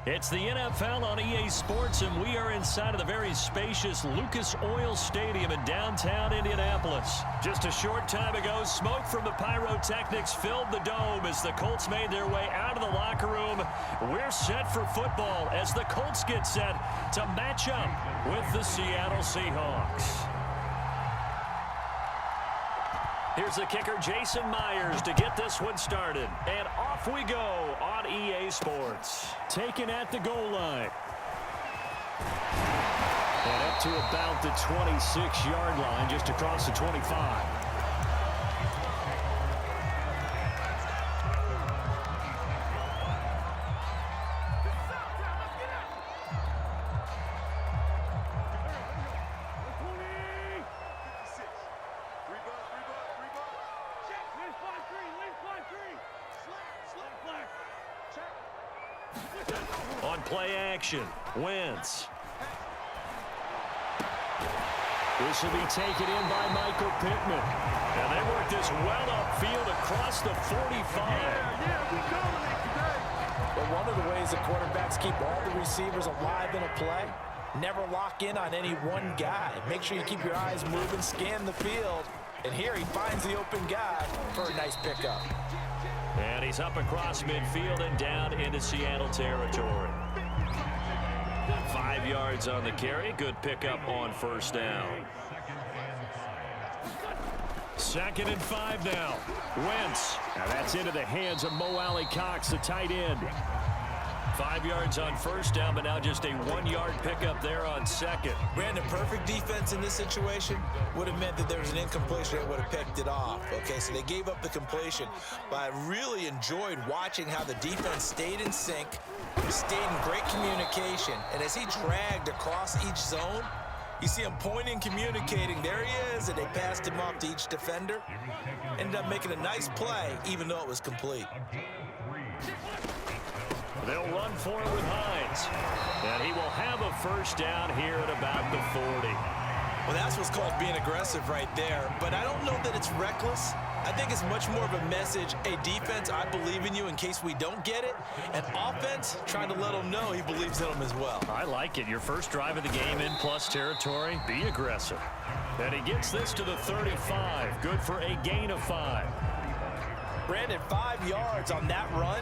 It's the NFL on EA Sports, and we are inside of the very spacious Lucas Oil Stadium in downtown Indianapolis. Just a short time ago, smoke from the pyrotechnics filled the dome as the Colts made their way out of the locker room. We're set for football as the Colts get set to match up with the Seattle Seahawks. Here's the kicker, Jason Myers, to get this one started. And off we go on EA Sports. Taken at the goal line. And up to about the 26-yard line, just across the 25. On play action, Wentz. This will be taken in by Michael Pittman. And they work this well upfield across the 45. But one of the ways the quarterbacks keep all the receivers alive in a play, never lock in on any one guy. Make sure you keep your eyes moving, scan the field. And here he finds the open guy for a nice pickup. And he's up across midfield and down into Seattle territory. 5 yards on the carry. Good pickup on first down. 2nd and 5 now. Wentz. Now that's into the hands of Mo Alley-Cox, the tight end. 5 yards on first down, but now just a 1-yard pickup there on second. Brandon, perfect defense in this situation would have meant that there was an incompletion that would have picked it off. Okay, so they gave up the completion, but I really enjoyed watching how the defense stayed in sync, stayed in great communication, and as he dragged across each zone, you see him pointing, communicating. There he is, and they passed him off to each defender. Ended up making a nice play, even though it was complete. They'll run for it with Hines. And he will have a first down here at about the 40. Well, that's what's called being aggressive right there. But I don't know that it's reckless. I think it's much more of a message. Hey, defense, I believe in you in case we don't get it. And offense, trying to let him know he believes in him as well. I like it. Your first drive of the game in plus territory. Be aggressive. And he gets this to the 35. Good for a gain of 5. Brandon, 5 yards on that run.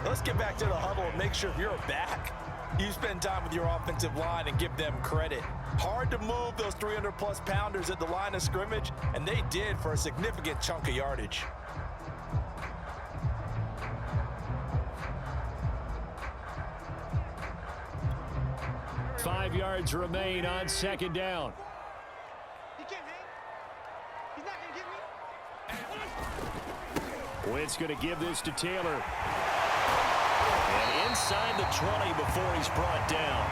Let's get back to the huddle and make sure if you're back, you spend time with your offensive line and give them credit. Hard to move those 300-plus pounders at the line of scrimmage, and they did for a significant chunk of yardage. Five yards remain on 2nd down. He can't hang. He's not going to get me. Wentz going to give this to Taylor. And inside the 20 before he's brought down.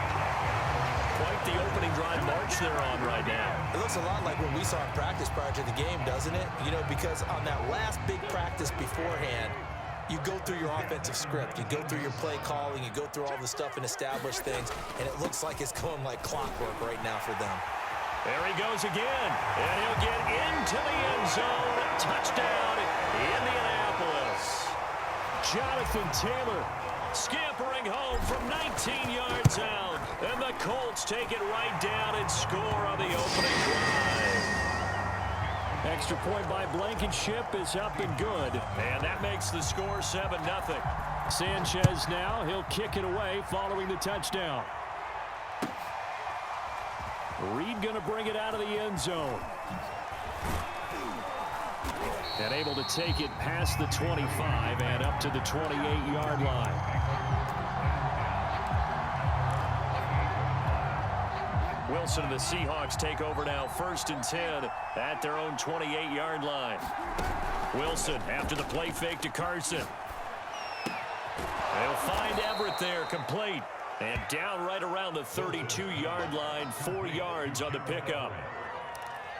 Quite the opening drive march they're on right now. It looks a lot like what we saw in practice prior to the game, doesn't it? You know, because on that last big practice beforehand, you go through your offensive script. You go through your play calling. You go through all the stuff and establish things. And it looks like it's going like clockwork right now for them. There he goes again. And he'll get into the end zone. Touchdown, Indianapolis. Jonathan Taylor scampering home from 19 yards out. And the Colts take it right down and score on the opening drive. Extra point by Blankenship is up and good. And that makes the score 7-0. Sanchez now, he'll kick it away following the touchdown. Reed going to bring it out of the end zone. And able to take it past the 25 and up to the 28-yard line. Wilson and the Seahawks take over now, 1st and 10 at their own 28-yard line. Wilson after the play fake to Carson. They'll find Everett there, complete. And down right around the 32-yard line, 4 yards on the pickup.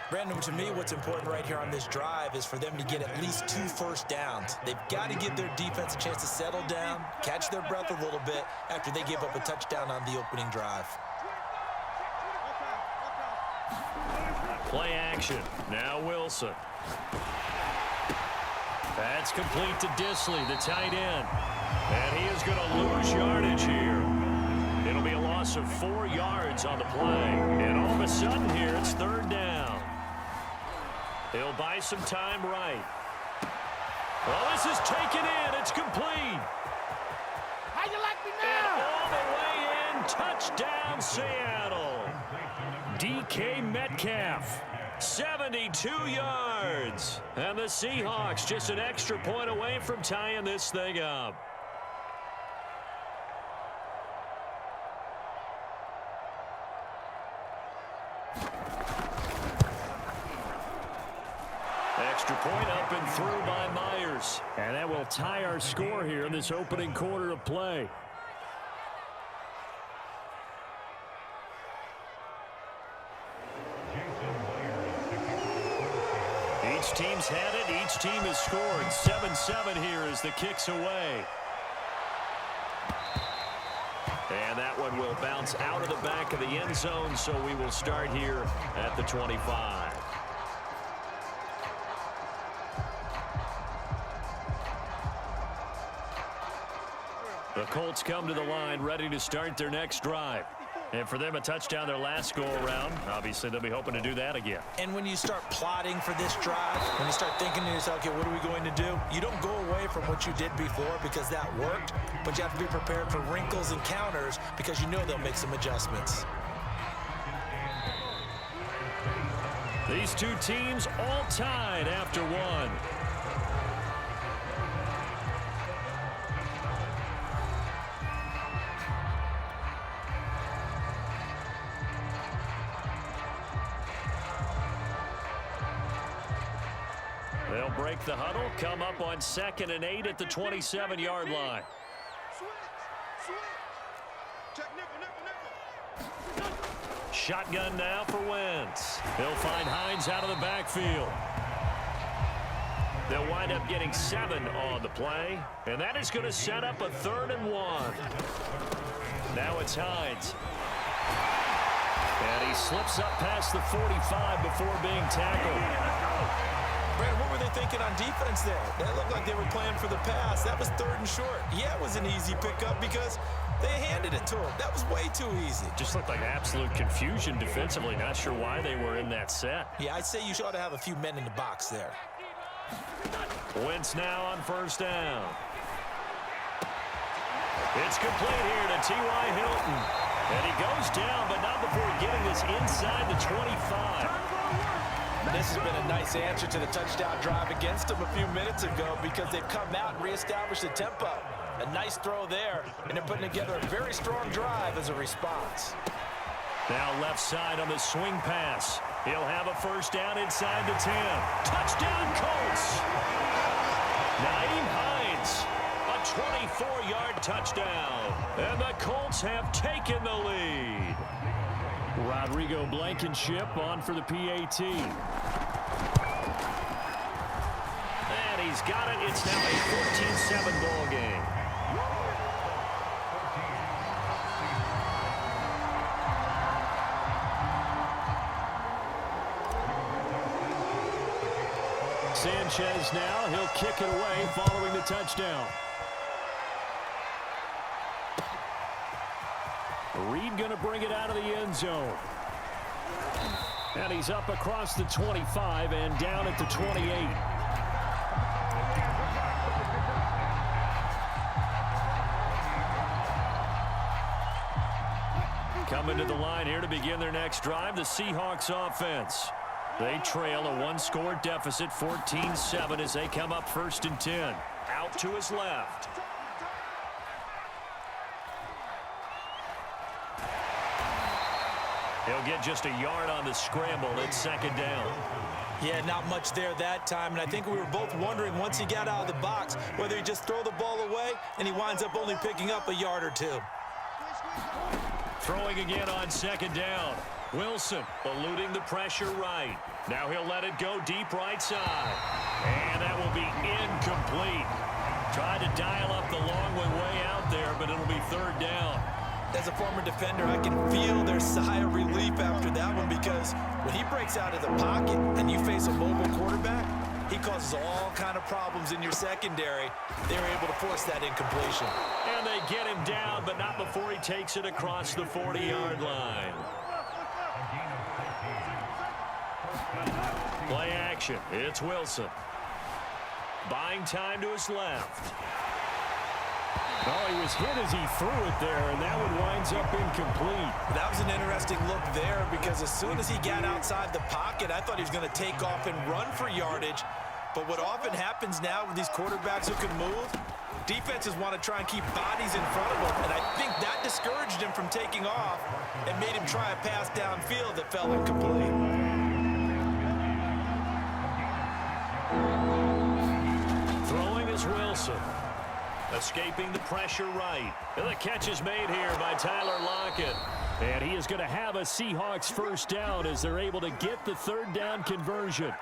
Brandon, to me, what's important right here on this drive is for them to get at least 2 first downs. They've got to give their defense a chance to settle down, catch their breath a little bit after they give up a touchdown on the opening drive. Play action. Now Wilson. That's complete to Disley, the tight end. And he is going to lose yardage here. loss of 4 yards on the play. And all of a sudden here, it's third down. He'll buy some time right. Well, this is taken in. It's complete. How you like me And now? all the way in, touchdown Seattle. DK Metcalf, 72 yards. And the Seahawks just an extra point away from tying this thing up. Extra point up and through by Myers. And that will tie our score here in this opening quarter of play. Each team's had it. Each team has scored. 7-7 here as the kick's away. And that one will bounce out of the back of the end zone, so we will start here at the 25. The Colts come to the line ready to start their next drive. And for them, a touchdown their last go-around. Obviously, they'll be hoping to do that again. And when you start plotting for this drive, when you start thinking to yourself, okay, what are we going to do? You don't go away from what you did before because that worked, but you have to be prepared for wrinkles and counters because you know they'll make some adjustments. These two teams all tied after one. They'll break the huddle, come up on 2nd and 8 at the 27-yard line. Switch. Check nickel. Shotgun now for Wentz. He'll find Hines out of the backfield. They'll wind up getting 7 on the play, and that is going to set up a 3rd and 1. Now it's Hines. And he slips up past the 45 before being tackled. Brandon, what were they thinking on defense there? That looked like they were playing for the pass. That was 3rd and short. Yeah, it was an easy pickup because they handed it to him. That was way too easy. Just looked like absolute confusion defensively. Not sure why they were in that set. Yeah, I'd say you ought to have a few men in the box there. Wentz now on 1st down. It's complete here to T.Y. Hilton. And he goes down, but not before getting this inside the 25. This has been a nice answer to the touchdown drive against them a few minutes ago because they've come out and reestablished the tempo. A nice throw there, and they're putting together a very strong drive as a response. Now left side on the swing pass. He'll have a 1st down inside the 10. Touchdown Colts! Nyheim Hines, a 24-yard touchdown. And the Colts have taken the lead. Rodrigo Blankenship on for the PAT. And he's got it. It's now a 14-7 ball game. Sanchez now. He'll kick it away following the touchdown. Reed going to bring it out of the end zone. And he's up across the 25 and down at the 28. Coming to the line here to begin their next drive, the Seahawks offense. They trail a 1-score deficit, 14-7, as they come up 1st and 10. Out to his left. He'll get just a yard on the scramble. It's 2nd down. Yeah, not much there that time, and I think we were both wondering once he got out of the box whether he just throw the ball away and he winds up only picking up a yard or 2. Throwing again on 2nd down. Wilson eluding the pressure right. Now he'll let it go deep right side. And that will be incomplete. Tried to dial up the long way out there, but it'll be 3rd down. As a former defender, I can feel their sigh of relief after that one because when he breaks out of the pocket and you face a mobile quarterback, He causes all kind of problems in your secondary. They were able to force that incompletion. And they get him down, but not before he takes it across the 40-yard line. Play action. It's Wilson. Buying time to his left. Oh, he was hit as he threw it there, and that one winds up incomplete. That was an interesting look there because as soon as he got outside the pocket, I thought he was going to take off and run for yardage. But what often happens now with these quarterbacks who can move, defenses want to try and keep bodies in front of them, and I think that discouraged him from taking off and made him try a pass downfield that fell incomplete. Throwing is Wilson. Escaping the pressure right. And the catch is made here by Tyler Lockett. And he is going to have a Seahawks first down as they're able to get the third down conversion.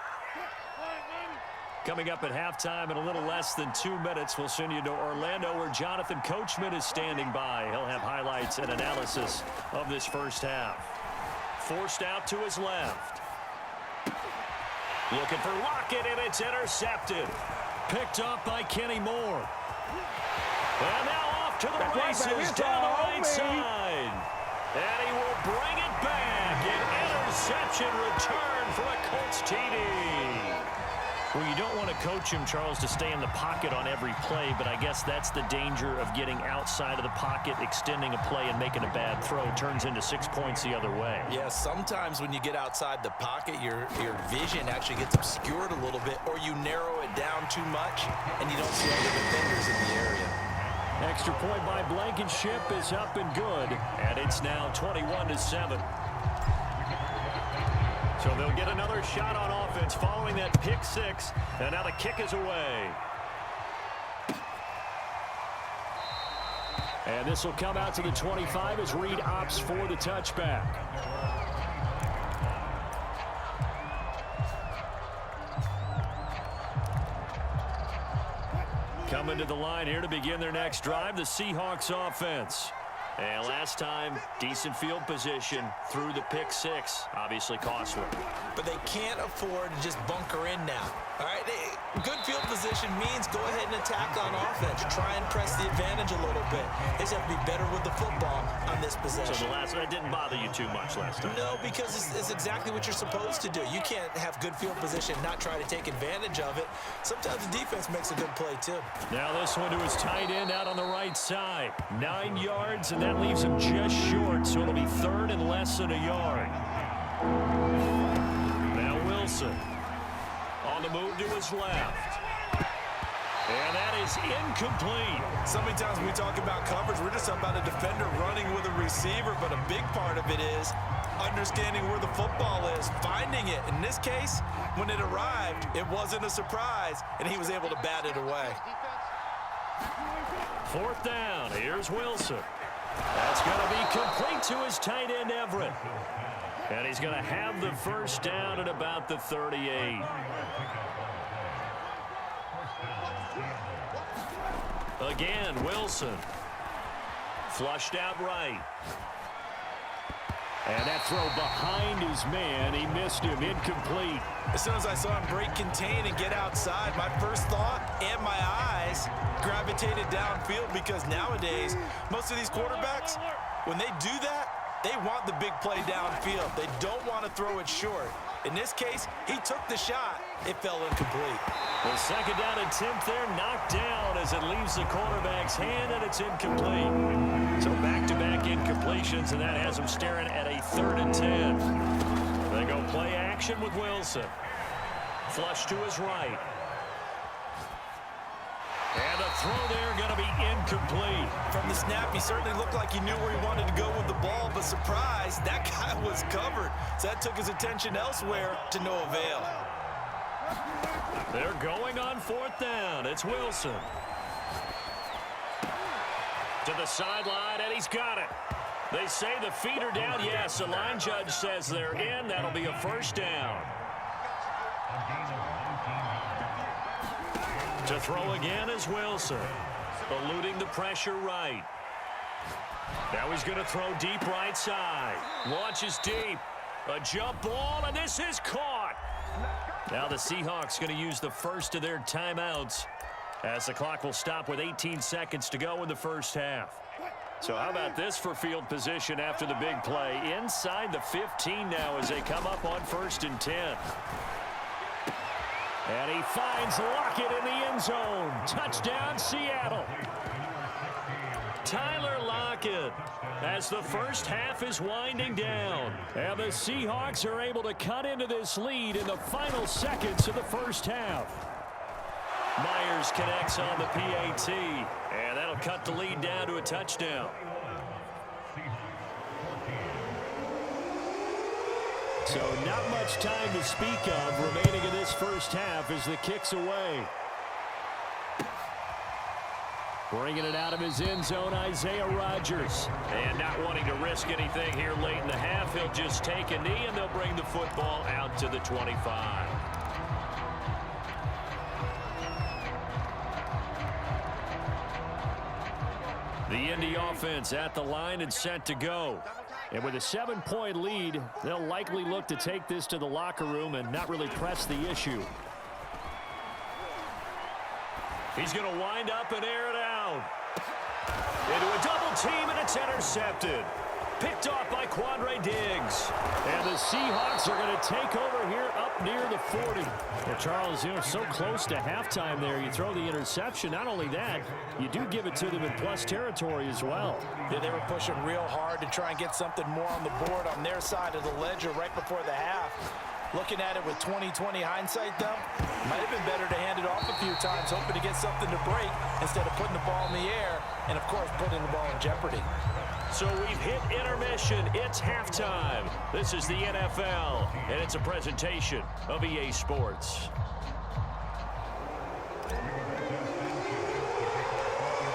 Coming up at halftime in a little less than 2 minutes, we'll send you to Orlando where Jonathan Coachman is standing by. He'll have highlights and analysis of this first half. Forced out to his left. Looking for Lockett, and it's intercepted. Picked up by Kenny Moore. And now off to the races down the right side. And he will bring it back. An interception return for a Colts TD. Well, you don't want to coach him, Charles, to stay in the pocket on every play, but I guess that's the danger of getting outside of the pocket, extending a play, and making a bad throw. Turns into 6 points the other way. Yeah, sometimes when you get outside the pocket, your vision actually gets obscured a little bit, or you narrow it down too much, and you don't see other defenders in the area. Extra point by Blankenship is up and good, and it's now 21-7. So they'll get another shot on offense following that pick six, and now the kick is away. And this will come out to the 25 as Reed opts for the touchback. Coming to the line here to begin their next drive, the Seahawks offense. And last time, decent field position through the pick six. Obviously costly. But they can't afford to just bunker in now. All right, good field position means go ahead and attack on offense. Try and press the advantage a little bit. They just have to be better with the football on this possession. So that didn't bother you too much last time? No, because it's exactly what you're supposed to do. You can't have good field position and not try to take advantage of it. Sometimes the defense makes a good play, too. Now this one to his tight end out on the right side. 9 yards, and that leaves him just short, so it'll be third and less than a yard. Now Wilson on the move to his left. And that is incomplete. So many times when we talk about coverage, we're just talking about a defender running with a receiver, but a big part of it is understanding where the football is, finding it. In this case, when it arrived, it wasn't a surprise, and he was able to bat it away. Fourth down. Here's Wilson. That's going to be complete to his tight end, Everett. And he's going to have the first down at about the 38. Again, Wilson. Flushed out right. And that throw behind his man. He missed him. Incomplete. As soon as I saw him break contain and get outside, my first thought and my eyes gravitated downfield because nowadays, most of these quarterbacks, when they do that, they want the big play downfield. They don't want to throw it short. In this case, he took the shot. It fell incomplete. The second down attempt there knocked down as it leaves the quarterback's hand, and it's incomplete. So back-to-back incompletions, and that has him staring at a 3rd and 10. They go play action with Wilson. Flush to his right. And the throw there going to be incomplete. From the snap, he certainly looked like he knew where he wanted to go with the ball, but surprise, that guy was covered. So that took his attention elsewhere to no avail. They're going on 4th down. It's Wilson. To the sideline, and he's got it. They say the feet are down. Yes, the line judge says they're in. That'll be a first down. To throw again is Wilson. Eluding the pressure right. Now he's going to throw deep right side. Launches deep. A jump ball, and this is caught. Now the Seahawks going to use the first of their timeouts as the clock will stop with 18 seconds to go in the first half. So how about this for field position after the big play? Inside the 15 now as they come up on 1st and 10. And he finds Lockett in the end zone. Touchdown, Seattle. Tyler Lockett as the first half is winding down. And the Seahawks are able to cut into this lead in the final seconds of the first half. Myers connects on the PAT. And that'll cut the lead down to a touchdown. So not much time to speak of remaining in this first half as the kick's away. Bringing it out of his end zone, Isaiah Rodgers. And not wanting to risk anything here late in the half, he'll just take a knee and they'll bring the football out to the 25. The Indy offense at the line and set to go. And with a 7-point lead, they'll likely look to take this to the locker room and not really press the issue. He's going to wind up and air it out. Into a double team, and it's intercepted. Picked off by Quandre Diggs. And the Seahawks are going to take over here up near the 40. Well, Charles, so close to halftime there. You throw the interception. Not only that, you do give it to them in plus territory as well. Yeah, they were pushing real hard to try and get something more on the board on their side of the ledger right before the half. Looking at it with 20/20 hindsight, though, might have been better to hand it off a few times, hoping to get something to break instead of putting the ball in the air and, of course, putting the ball in jeopardy. So we've hit intermission. It's halftime. This is the NFL, and it's a presentation of EA Sports.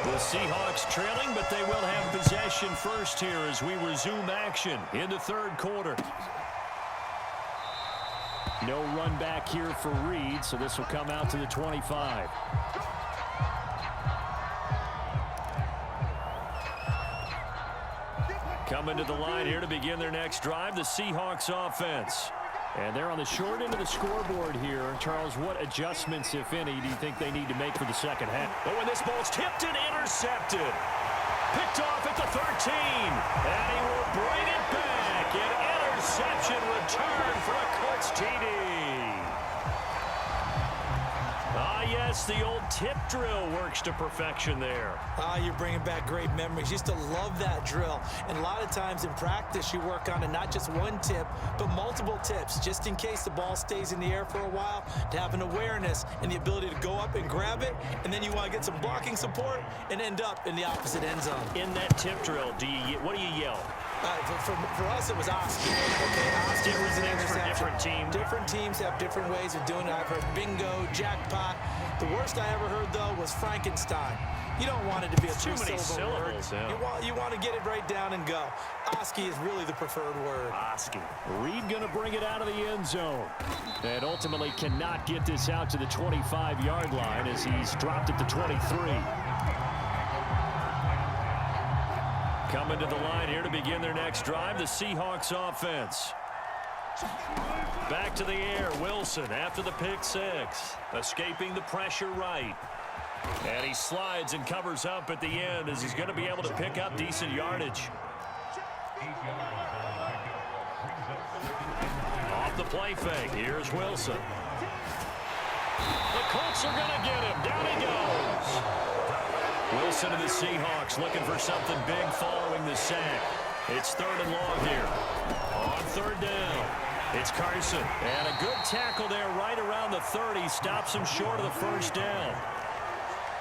The Seahawks trailing, but they will have possession first here as we resume action in the third quarter. No run back here for Reed, so this will come out to the 25. Coming to the line here to begin their next drive, the Seahawks offense. And they're on the short end of the scoreboard here. Charles, what adjustments, if any, do you think they need to make for the second half? Oh, and this ball's tipped and intercepted. Picked off at the 13. And he will bring it back. An interception return for a Colts TD. Ah, yes, the old tip drill works to perfection there. You're bringing back great memories. Used to love that drill. And a lot of times in practice, you work on it, not just one tip, but multiple tips, just in case the ball stays in the air for a while, to have an awareness and the ability to go up and grab it, and then you want to get some blocking support and end up in the opposite end zone. In that tip drill, what do you yell? For us, it was Oski. Okay, Oski was an things for interception. different teams. Different teams have different ways of doing it. I've heard bingo, jackpot. The worst I ever heard, though, was Frankenstein. You don't want it to be a Too many three-syllable word. syllables, yeah. You want to get it right down and go. Oski is really the preferred word. Oski. Reed going to bring it out of the end zone. And ultimately cannot get this out to the 25-yard line as he's dropped at the 23. Coming to the line here to begin their next drive, the Seahawks offense. Back to the air, Wilson after the pick six. Escaping the pressure right. And he slides and covers up at the end as he's going to be able to pick up decent yardage. Off the play fake, here's Wilson. The Colts are going to get him. Down he goes. Wilson and the Seahawks looking for something big following the sack. It's 3rd and long here. On 3rd down, it's Carson. And a good tackle there right around the 30. Stops him short of the first down.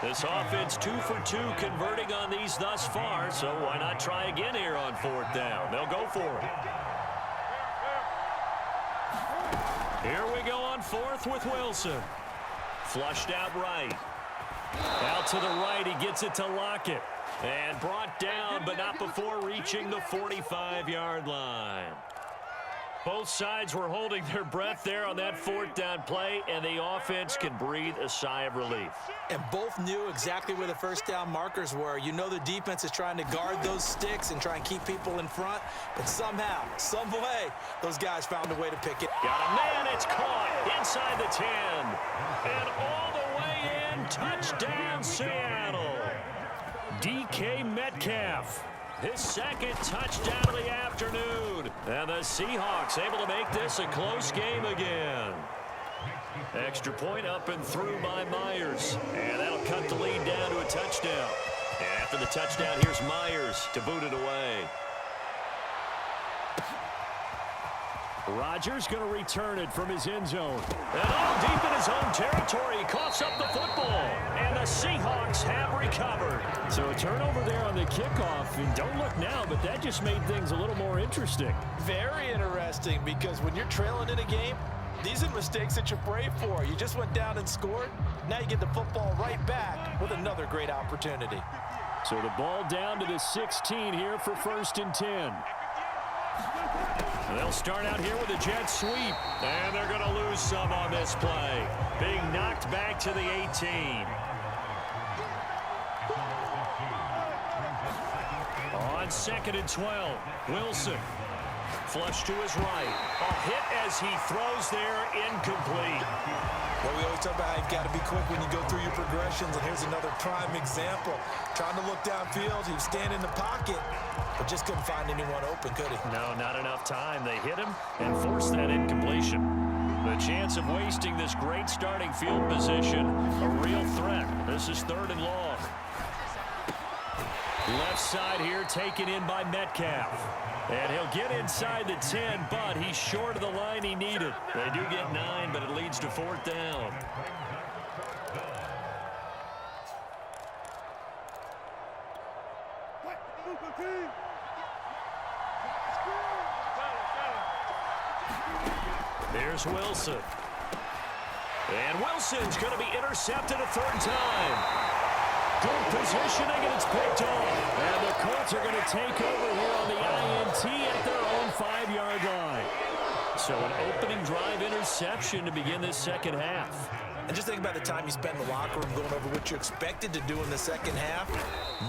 This offense 2 for 2 converting on these thus far, so why not try again here on 4th down? They'll go for it. Here we go on 4th with Wilson. Flushed out right. Out to the right, he gets it to Lockett. And brought down, but not before reaching the 45-yard line. Both sides were holding their breath there on that fourth down play, and the offense can breathe a sigh of relief. And both knew exactly where the first down markers were. You know the defense is trying to guard those sticks and try and keep people in front, but somehow, some way, those guys found a way to pick it. Got a man, it's caught inside the 10. And all the way in, touchdown Seattle. DK Metcalf. His second touchdown of the afternoon. And the Seahawks able to make this a close game again. Extra point up and through by Myers. And that'll cut the lead down to a touchdown. And after the touchdown, here's Myers to boot it away. Rodgers going to return it from his end zone. And all deep in his own territory, he coughs up the football. And the Seahawks have recovered. So a turnover there on the kickoff. And don't look now, but that just made things a little more interesting. Very interesting, because when you're trailing in a game, these are mistakes that you pray for. You just went down and scored. Now you get the football right back with another great opportunity. So the ball down to the 16 here for 1st and 10. They'll start out here with a jet sweep. And they're going to lose some on this play. Being knocked back to the 18. On 2nd and 12, Wilson. Flush to his right. A hit as he throws there, incomplete. Well, we always talk about how you've got to be quick when you go through your progressions, and here's another prime example. Trying to look downfield, he was standing in the pocket, but just couldn't find anyone open, could he? No, not enough time. They hit him and forced that incompletion. The chance of wasting this great starting field position, a real threat. This is 3rd and long. Left side here taken in by Metcalf. And he'll get inside the 10, but he's short of the line he needed. They do get 9, but it leads to 4th down. There's Wilson. And Wilson's going to be intercepted a 3rd time. Good positioning, and it's picked off. And the Colts are going to take over here on the INT at their own 5-yard line. So an opening drive interception to begin this second half. And just think about the time you spend in the locker room going over what you expected to do in the second half.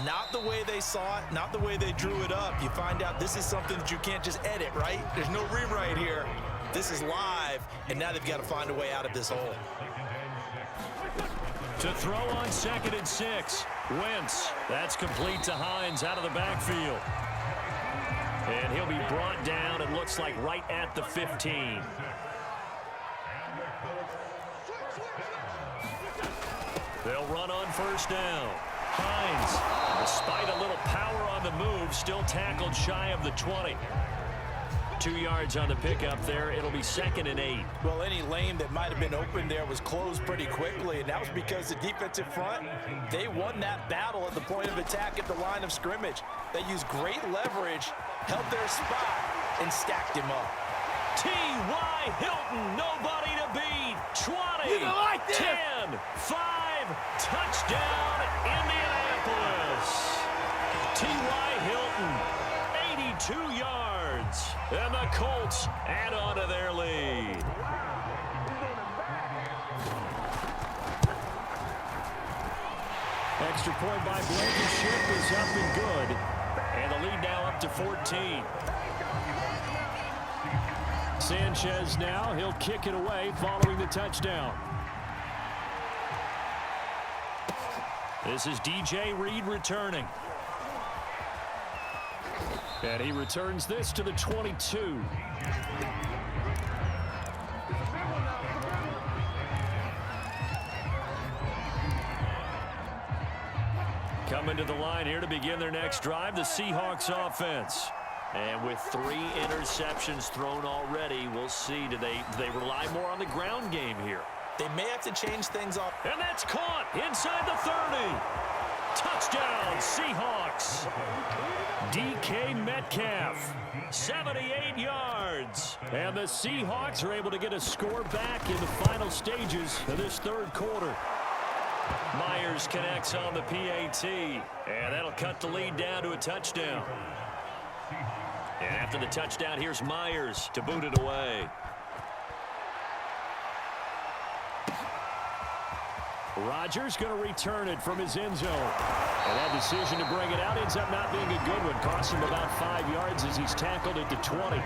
Not the way they saw it, not the way they drew it up. You find out this is something that you can't just edit, right? There's no rewrite here. This is live, and now they've got to find a way out of this hole. To throw on 2nd and 6. Wentz. That's complete to Hines out of the backfield. And he'll be brought down, it looks like, right at the 15. They'll run on 1st down. Hines, despite a little power on the move, still tackled shy of the 20. 2 yards on the pickup there. It'll be 2nd and 8. Well, any lane that might have been open there was closed pretty quickly, and that was because the defensive front, they won that battle at the point of attack at the line of scrimmage. They used great leverage, held their spot, and stacked him up. T.Y. Hilton, nobody to beat. 20, 10, 5, touchdown, Indianapolis. T.Y. Hilton, 82 yards. And the Colts add on to their lead. Extra point by Blankenship is up and good. And the lead now up to 14. Sanchez now, he'll kick it away following the touchdown. This is DJ Reed returning. And he returns this to the 22. Coming to the line here to begin their next drive, the Seahawks offense. And with 3 interceptions thrown already, we'll see. Do they rely more on the ground game here? They may have to change things up. And that's caught inside the 30. Touchdown, Seahawks. DK Metcalf, 78 yards. And the Seahawks are able to get a score back in the final stages of this 3rd quarter. Myers connects on the PAT, and that'll cut the lead down to a touchdown. And after the touchdown, here's Myers to boot it away. Rodgers going to return it from his end zone. And that decision to bring it out ends up not being a good one. Costs him about 5 yards as he's tackled at the 20.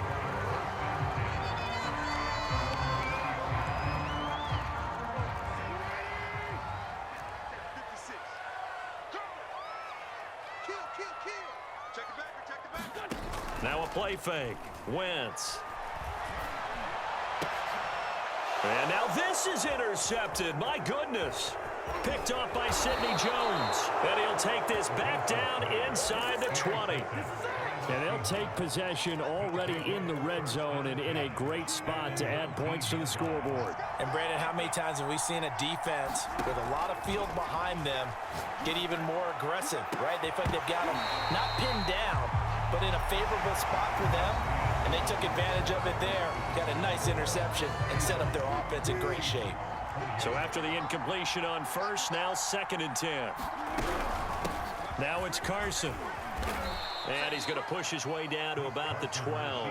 Now a play fake. Wentz. And now this is intercepted. My goodness. Picked off by Sidney Jones. And he'll take this back down inside the 20. And they'll take possession already in the red zone and in a great spot to add points to the scoreboard. And Brandon, how many times have we seen a defense with a lot of field behind them get even more aggressive, right? They feel like they've got them not pinned down, but in a favorable spot for them, and they took advantage of it there. Got a nice interception and set up their offense in great shape. So after the incompletion on first, now 2nd and 10. Now it's Carson. And he's going to push his way down to about the 12.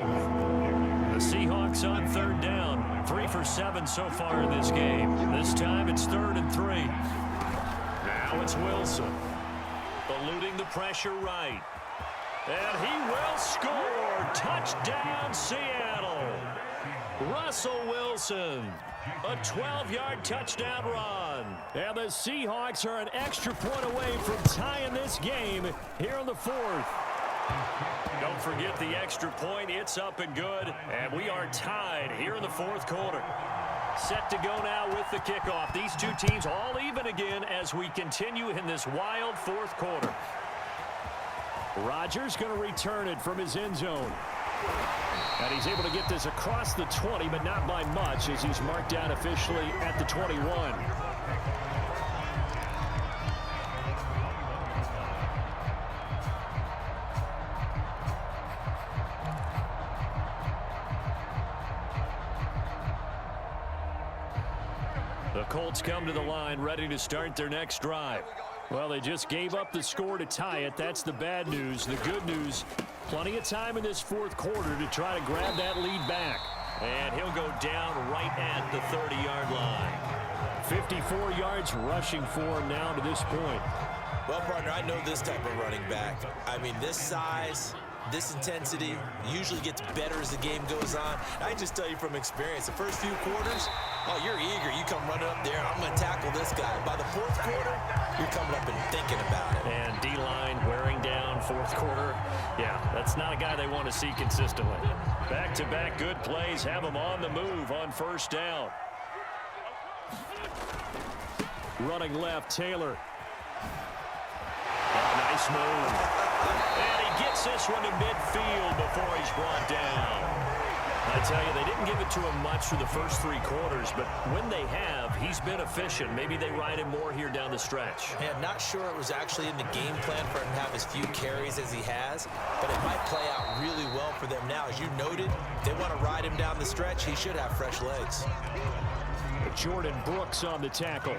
The Seahawks on 3rd down. 3 for 7 so far in this game. This time it's 3rd and 3. Now it's Wilson. Eluding the pressure right. And he will score. Touchdown, Seattle. Russell Wilson. A 12-yard touchdown run. And the Seahawks are an extra point away from tying this game here in the 4th. Don't forget the extra point. It's up and good. And we are tied here in the 4th quarter. Set to go now with the kickoff. These two teams all even again as we continue in this wild 4th quarter. Rodgers going to return it from his end zone. And he's able to get this across the 20, but not by much as he's marked down officially at the 21. The Colts come to the line ready to start their next drive. Well, they just gave up the score to tie it. That's the bad news. The good news, plenty of time in this 4th quarter to try to grab that lead back. And he'll go down right at the 30-yard line. 54 yards rushing for him now to this point. Well, partner, I know this type of running back. I mean, this size, this intensity usually gets better as the game goes on. I just tell you from experience, the first few quarters, oh, you're eager. You come running up there, I'm going to tackle this guy. By the 4th quarter, you're coming up and thinking about it. And D-line wearing down 4th quarter. Yeah, that's not a guy they want to see consistently. Back-to-back good plays have him on the move on 1st down. Running left, Taylor. Nice move. And he gets this one to midfield before he's brought down. I tell you, they didn't give it to him much through the first 3 quarters, but when they have, he's been efficient. Maybe they ride him more here down the stretch. Yeah, not sure it was actually in the game plan for him to have as few carries as he has, but it might play out really well for them now. As you noted, they want to ride him down the stretch. He should have fresh legs. Jordan Brooks on the tackle.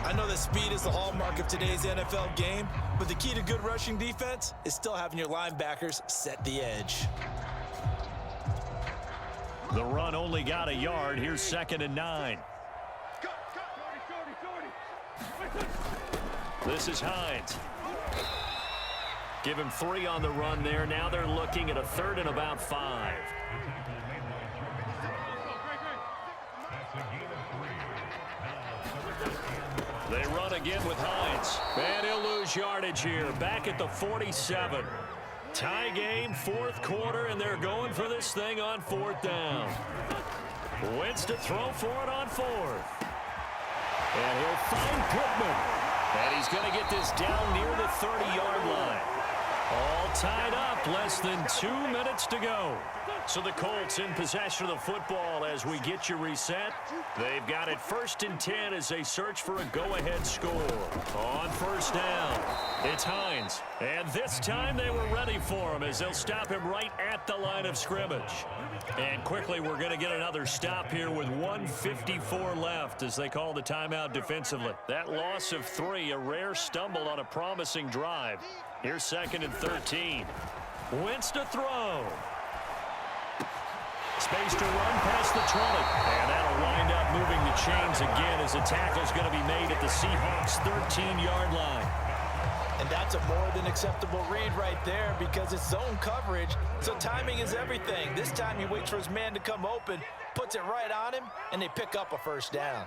I know that speed is the hallmark of today's NFL game, but the key to good rushing defense is still having your linebackers set the edge. The run only got a yard. Here's 2nd and 9. This is Hines. Give him 3 on the run there. Now they're looking at a 3rd and about 5. They run again with Hines. And he'll lose yardage here. Back at the 47. Tie game, 4th quarter, and they're going for this thing on 4th down. Wentz to throw for it on 4th. And he'll find Pittman. And he's going to get this down near the 30-yard line. All tied up, less than 2 minutes to go. So the Colts in possession of the football as we get you reset. They've got it 1st and 10 as they search for a go-ahead score. On 1st down, it's Hines. And this time they were ready for him as they'll stop him right at the line of scrimmage. And quickly we're going to get another stop here with 1:54 left as they call the timeout defensively. That loss of 3, a rare stumble on a promising drive. Here's 2nd and 13. Wentz to throw. Space to run past the 20. And that'll wind up moving the chains again as the tackle's going to be made at the Seahawks' 13-yard line. And that's a more than acceptable read right there because it's zone coverage, so timing is everything. This time he waits for his man to come open, puts it right on him, and they pick up a first down.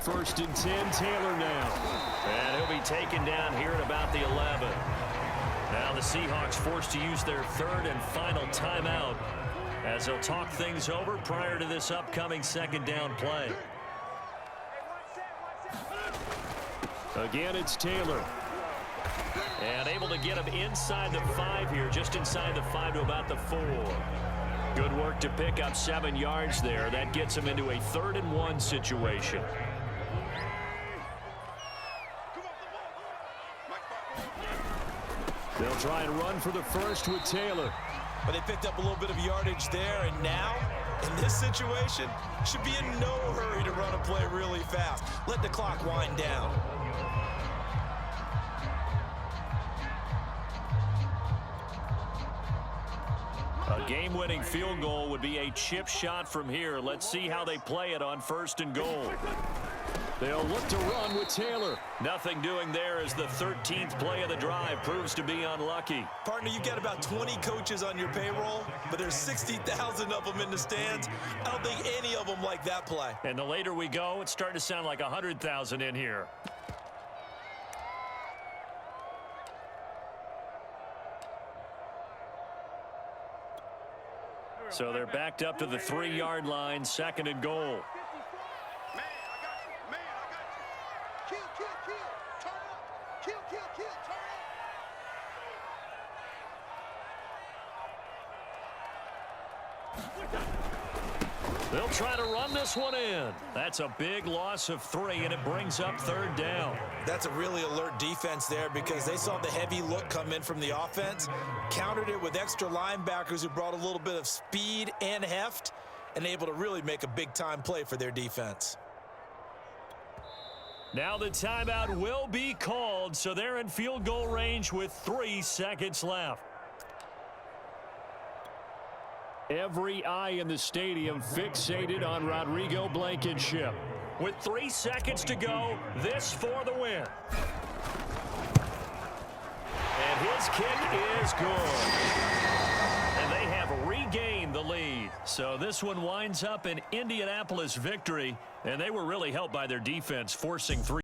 First and 10, Taylor now. And he'll be taken down here at about the 11. Now the Seahawks forced to use their third and final timeout as they'll talk things over prior to this upcoming second down play. Again, it's Taylor. And able to get him inside the 5 here, just inside the 5 to about the 4. Good work to pick up 7 yards there. That gets him into a 3rd and 1 situation. They'll try and run for the first with Taylor. But they picked up a little bit of yardage there, and now, in this situation, should be in no hurry to run a play really fast. Let the clock wind down. A game-winning field goal would be a chip shot from here. Let's see how they play it on 1st and goal. They'll look to run with Taylor. Nothing doing there as the 13th play of the drive proves to be unlucky. Partner, you've got about 20 coaches on your payroll, but there's 60,000 of them in the stands. I don't think any of them like that play. And the later we go, it's starting to sound like 100,000 in here. So they're backed up to the 3-yard line, 2nd and goal. They'll try to run this one in. That's a big loss of 3, and it brings up 3rd down. That's a really alert defense there because they saw the heavy look come in from the offense, countered it with extra linebackers who brought a little bit of speed and heft, and able to really make a big-time play for their defense. Now the timeout will be called, so they're in field goal range with 3 seconds left. Every eye in the stadium fixated on Rodrigo Blankenship. With 3 seconds to go, this for the win. And his kick is good. And they have regained the lead. So this one winds up an Indianapolis victory, and they were really helped by their defense, forcing 3.